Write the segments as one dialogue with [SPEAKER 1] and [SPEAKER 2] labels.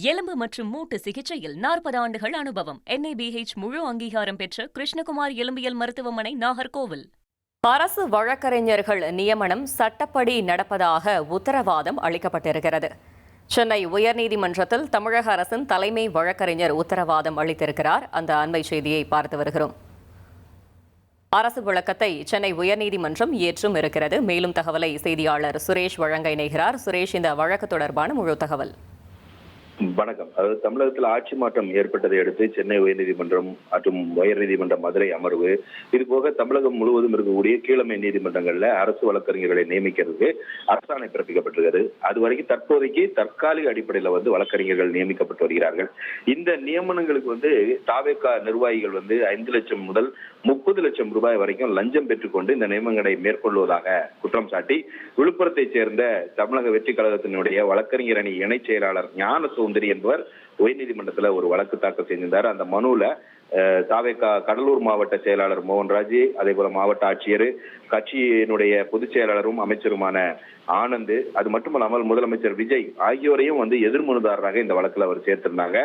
[SPEAKER 1] எலும்பு மற்றும் மூட்டு சிகிச்சையில் 40 ஆண்டுகள் அனுபவம். NABH முழு அங்கீகாரம் பெற்ற கிருஷ்ணகுமார் எலும்பியல் மருத்துவமனை, நாகர்கோவில். அரசு வழக்கறிஞர்கள் நியமனம் சட்டப்படி நடப்பதாக உத்தரவாதம் அளிக்கப்பட்டிருக்கிறது. சென்னை உயர்நீதிமன்றத்தில் தமிழக அரசின் தலைமை வழக்கறிஞர் உத்தரவாதம் அளித்திருக்கிறார். அந்த அண்மை செய்தியை பார்த்து வருகிறோம். அரசு விளக்கத்தை சென்னை உயர்நீதிமன்றம் ஏற்றும் இருக்கிறது. மேலும் தகவலை செய்தியாளர் சுரேஷ் வழங்க இணைகிறார். சுரேஷ், இந்த வழக்கு தொடர்பான முழு தகவல்.
[SPEAKER 2] வணக்கம். அதாவது தமிழகத்தில் ஆட்சி மாற்றம் ஏற்பட்டதை அடுத்து சென்னை உயர்நீதிமன்றம் மற்றும் உயர்நீதிமன்ற மதுரை அமர்வு, இது போக தமிழகம் முழுவதும் இருக்கக்கூடிய கீழமை நீதிமன்றங்கள்ல அரசு வழக்கறிஞர்களை நியமிக்கிறதுக்கு அரசாணை பிறப்பிக்கப்பட்டிருக்கிறது. அது வரைக்கும் தற்போதைக்கு தற்காலிக அடிப்படையில் வழக்கறிஞர்கள் நியமிக்கப்பட்டு வருகிறார்கள். இந்த நியமனங்களுக்கு தாவேகா நிர்வாகிகள் 5 லட்சம் முதல் 30 லட்சம் ரூபாய் வரைக்கும் லஞ்சம் பெற்றுக்கொண்டு இந்த நியமனங்களை மேற்கொள்வதாக குற்றம் சாட்டி விழுப்புரத்தைச் சேர்ந்த தமிழக வெற்றி கழகத்தினுடைய வழக்கறிஞர் அணி இணைச் செயலாளர் ஞான சுந்தரி என்பவர் உயர்நீதிமன்றத்தில் ஒரு வழக்கு தாக்கல் செய்திருந்தார். அந்த மனுவில் தாவேகா கடலூர் மாவட்ட செயலாளர் மோகன்ராஜ், அதே போல மாவட்ட ஆட்சியர், கட்சியினுடைய பொதுச் செயலாளரும் அமைச்சருமான ஆனந்த், அது மட்டுமல்லாமல் முதலமைச்சர் விஜய் ஆகியோரையும் எதிர்மனுதாரராக இந்த வழக்கில் அவர் சேர்த்திருந்தாங்க.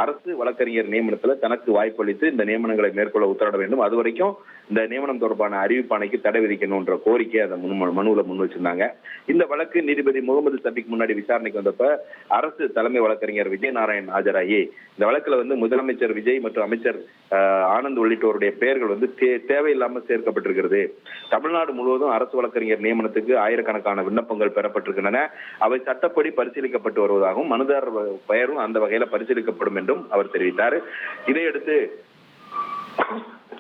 [SPEAKER 2] அரசு வழக்கறிஞர் நியமனத்தில் தனக்கு வாய்ப்பளித்து இந்த நியமனங்களை மேற்கொள்ள உத்தரவிட வேண்டும், அது வரைக்கும் இந்த நியமனம் தொடர்பான அறிவிப்பாணைக்கு தடை விதிக்கணும்ன்ற கோரிக்கை அந்த மனுவில் முன் வச்சிருந்தாங்க. இந்த வழக்கு நீதிபதி முகமது சபிக் முன்னாடி விசாரணைக்கு வந்தப்ப அரசு தலைமை வழக்கறிஞர் விஜய் நாராயண் ஆஜராகி இந்த வழக்கில் முதலமைச்சர் விஜய் மற்றும் அமைச்சர் ஆனந்த் உள்ளிட்டோருடைய பெயர்கள் தேவையில்லாமல் சேர்க்கப்பட்டிருக்கிறது. தமிழ்நாடு முழுவதும் அரசு வழக்கறிஞர் நியமனத்துக்கு ஆயிரக்கணக்கான விண்ணப்பங்கள் பெறப்பட்டிருக்கின்றன. அவை சட்டப்படி பரிசீலிக்கப்பட்டு வருவதாகவும் மனுதாரர் பெயரும் அந்த வகையில பரிசீலிக்கப்படும் என்றும் அவர் தெரிவித்தார். இதையடுத்து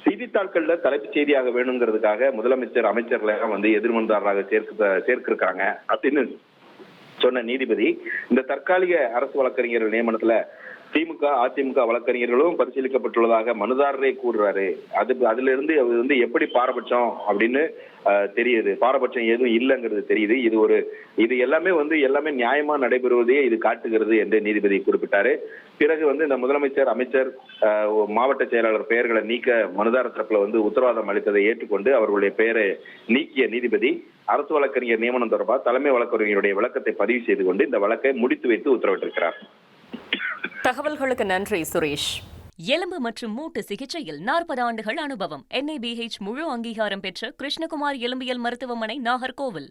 [SPEAKER 2] செய்தித்தாட்கள்ல தலைப்புச் செய்தியாக வேணுங்கிறதுக்காக முதலமைச்சர் அமைச்சர்களை எதிர்மனுதாரராக சேர்க்கிருக்காங்க அப்படின்னு சொன்ன நீதிபதி, இந்த தற்காலிக அரசு வழக்கறிஞர்கள் நியமனத்துல திமுக அதிமுக வழக்கறிஞர்களும் பரிசீலிக்கப்பட்டுள்ளதாக மனுதாரரே கூறுறாரு. அதுல இருந்து எப்படி பாரபட்சம் அப்படின்னு தெரியுது, பாரபட்சம் எதுவும் இல்லைங்கிறது தெரியுது. இது எல்லாமே நியாயமா நடைபெறுவதையே இது காட்டுகிறது என்று நீதிபதி குறிப்பிட்டாரு. பிறகு இந்த முதலமைச்சர் அமைச்சர் மாவட்ட செயலாளர் பெயர்களை நீக்க மனுதார தரப்புல உத்தரவாதம் அளித்ததை ஏற்றுக்கொண்டு அவர்களுடைய பெயரை நீக்கிய நீதிபதி அரசு வழக்கறிஞர் நியமனம் தொடர்பாக தலைமை வழக்கறிஞருடைய விளக்கத்தை பதிவு செய்து கொண்டு இந்த வழக்கை முடித்து வைத்து உத்தரவிட்டிருக்கிறார்.
[SPEAKER 1] தகவல்களுக்கு நன்றி சுரேஷ். எலும்பு மற்றும் மூட்டு சிகிச்சையில் 40 ஆண்டுகள் அனுபவம். NABH முழு அங்கீகாரம் பெற்ற கிருஷ்ணகுமார் எலும்பியல் மருத்துவமனை, நாகர்கோவில்.